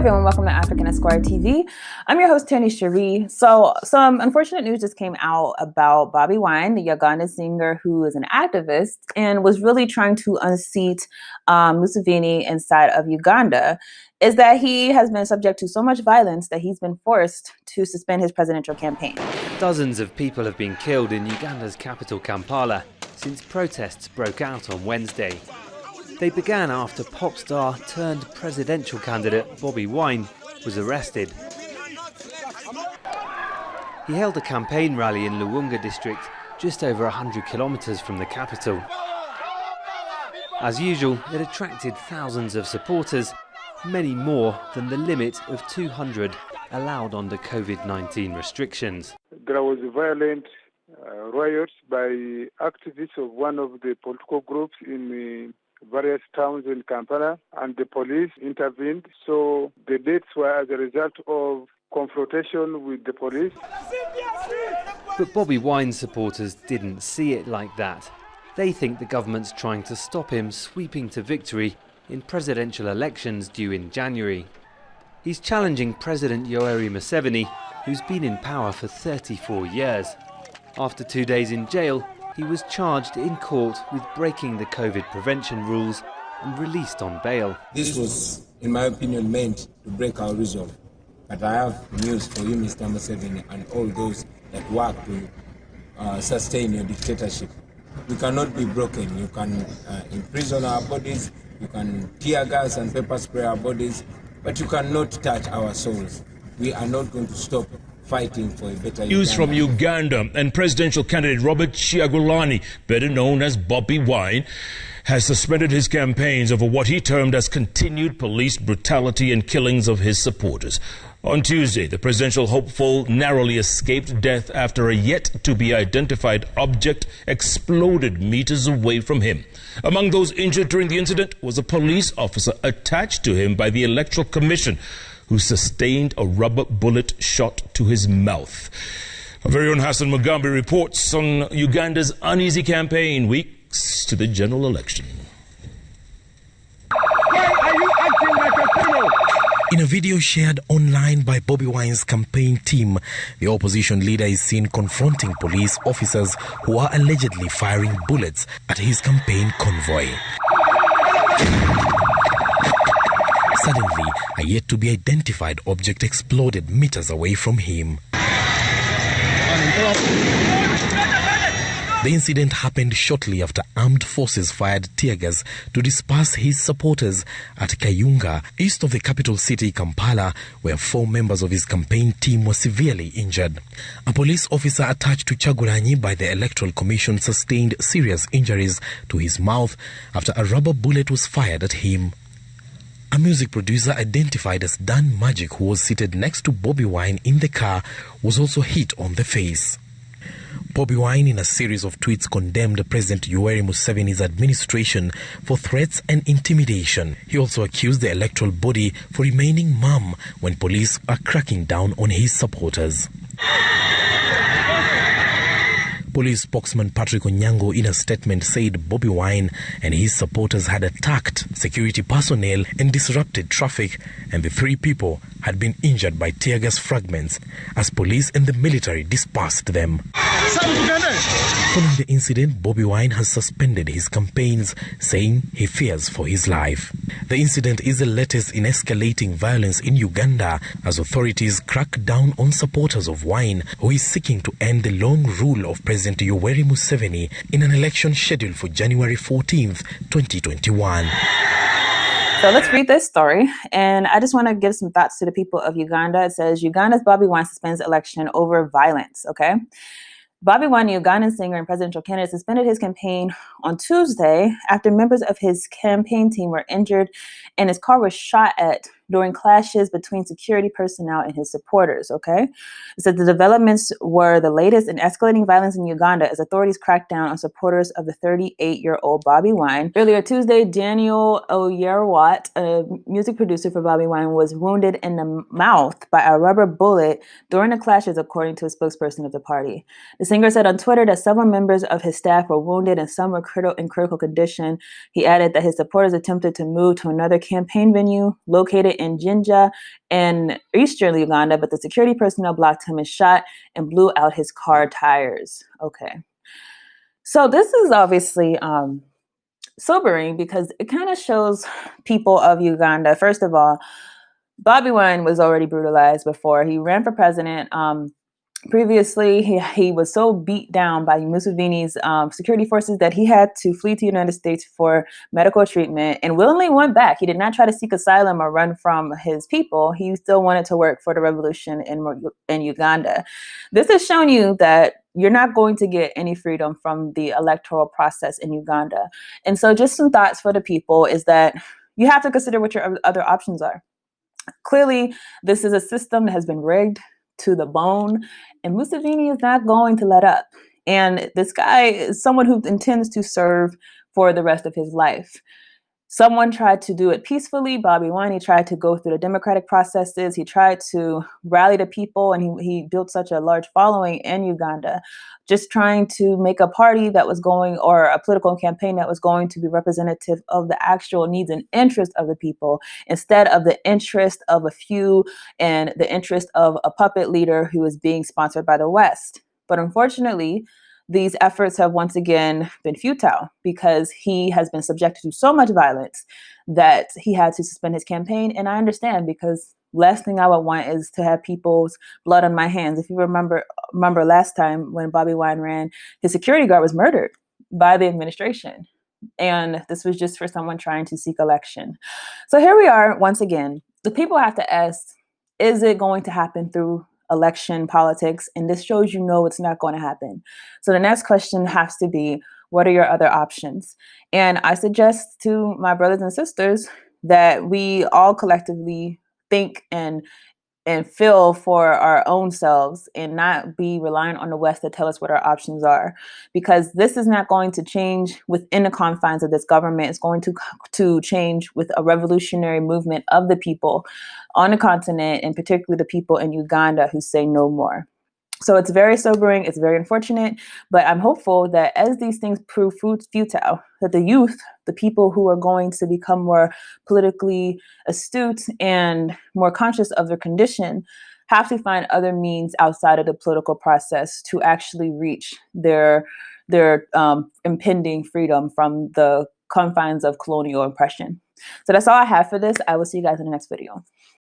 everyone, welcome to African Esquire TV. I'm your host, Tani Cherie. So some unfortunate news just came out about Bobi Wine, the Uganda singer who is an activist and was really trying to unseat Museveni inside of Uganda, is that he has been subject to so much violence that he's been forced to suspend his presidential campaign. Dozens of people have been killed in Uganda's capital Kampala since protests broke out on Wednesday. They began after pop star turned presidential candidate Bobi Wine was arrested. He held a campaign rally in Luwunga district, just over 100 kilometres from the capital. As usual, it attracted thousands of supporters, many more than the limit of 200 allowed under COVID-19 restrictions. There was violent riots by activists of one of the political groups in various towns in Kampala, and the police intervened. So the deaths were as a result of confrontation with the police. But Bobi Wine supporters didn't see it like that. They think the government's trying to stop him sweeping to victory in presidential elections due in January. He's challenging President Yoweri Museveni, who's been in power for 34 years. After 2 days in jail, he was charged in court with breaking the COVID prevention rules and released on bail. This was, in my opinion, meant to break our resolve. But I have news for you, Mr. Museveni, and all those that work to sustain your dictatorship. We cannot be broken. You can imprison our bodies, you can tear gas and pepper spray our bodies, but you cannot touch our souls. We are not going to stop fighting for a better Uganda. News from Uganda, and presidential candidate Robert Kyagulanyi, better known as Bobi Wine, has suspended his campaigns over what he termed as continued police brutality and killings of his supporters. On Tuesday, the presidential hopeful narrowly escaped death after a yet-to-be-identified object exploded meters away from him. Among those injured during the incident was a police officer attached to him by the Electoral Commission, who sustained a rubber bullet shot to his mouth. Our very own Hassan Mugambi reports on Uganda's uneasy campaign weeks to the general election. Why are you acting like a criminal? In a video shared online by Bobi Wine's campaign team, the opposition leader is seen confronting police officers who are allegedly firing bullets at his campaign convoy. Suddenly, a yet-to-be-identified object exploded meters away from him. The incident happened shortly after armed forces fired tear gas to disperse his supporters at Kayunga, east of the capital city Kampala, where 4 members of his campaign team were severely injured. A police officer attached to Kyagulanyi by the Electoral Commission sustained serious injuries to his mouth after a rubber bullet was fired at him. A music producer identified as Dan Magic, who was seated next to Bobi Wine in the car, was also hit on the face. Bobi Wine, in a series of tweets, condemned President Yoweri Museveni's administration for threats and intimidation. He also accused the electoral body for remaining mum when police are cracking down on his supporters. Police spokesman Patrick Onyango, in a statement, said Bobi Wine and his supporters had attacked security personnel and disrupted traffic, and the 3 people had been injured by tear gas fragments as police and the military dispersed them. Following the incident, Bobi Wine has suspended his campaigns, saying he fears for his life. The incident is the latest in escalating violence in Uganda as authorities crack down on supporters of Wine, who is seeking to end the long rule of President Yoweri Museveni in an election scheduled for January 14th, 2021. So let's read this story. And I just want to give some thoughts to the people of Uganda. It says, Uganda's Bobi Wine suspends election over violence. Okay. Bobi Wine, the Ugandan singer and presidential candidate, suspended his campaign on Tuesday after members of his campaign team were injured and his car was shot at during clashes between security personnel and his supporters, okay? It said the developments were the latest in escalating violence in Uganda as authorities cracked down on supporters of the 38-year-old Bobi Wine. Earlier Tuesday, Daniel Oyerwat, a music producer for Bobi Wine, was wounded in the mouth by a rubber bullet during the clashes, according to a spokesperson of the party. The singer said on Twitter that several members of his staff were wounded and some were in critical condition. He added that his supporters attempted to move to another campaign venue located located in Jinja in eastern Uganda, but the security personnel blocked him and shot and blew out his car tires. Okay. So this is obviously sobering because it kind of shows people of Uganda. First of all, Bobby Wine was already brutalized before. He ran for president. Previously, he was so beat down by Museveni's security forces that he had to flee to the United States for medical treatment and willingly went back. He did not try to seek asylum or run from his people. He still wanted to work for the revolution in Uganda. This has shown you that you're not going to get any freedom from the electoral process in Uganda. And so just some thoughts for the people is that you have to consider what your other options are. Clearly, this is a system that has been rigged to the bone, and Museveni is not going to let up. And this guy is someone who intends to serve for the rest of his life. Someone tried to do it peacefully. Bobby Wine, he tried to go through the democratic processes. He tried to rally the people, and he built such a large following in Uganda, just trying to make a party that was going, or a political campaign that was going to be representative of the actual needs and interests of the people, instead of the interest of a few and the interest of a puppet leader who is being sponsored by the West. But unfortunately, these efforts have once again been futile because he has been subjected to so much violence that he had to suspend his campaign. And I understand, because last thing I would want is to have people's blood on my hands. If you remember last time when Bobby Wine ran, his security guard was murdered by the administration. And this was just for someone trying to seek election. So here we are once again. The people have to ask, is it going to happen through election politics? And this shows it's not going to happen. So the next question has to be, what are your other options? And I suggest to my brothers and sisters that we all collectively think and feel for our own selves and not be reliant on the West to tell us what our options are, because this is not going to change within the confines of this government. It's going to change with a revolutionary movement of the people on the continent, and particularly the people in Uganda who say no more. So it's very sobering, it's very unfortunate, but I'm hopeful that as these things prove futile, that the youth, the people who are going to become more politically astute and more conscious of their condition, have to find other means outside of the political process to actually reach their impending freedom from the confines of colonial oppression. So that's all I have for this. I will see you guys in the next video.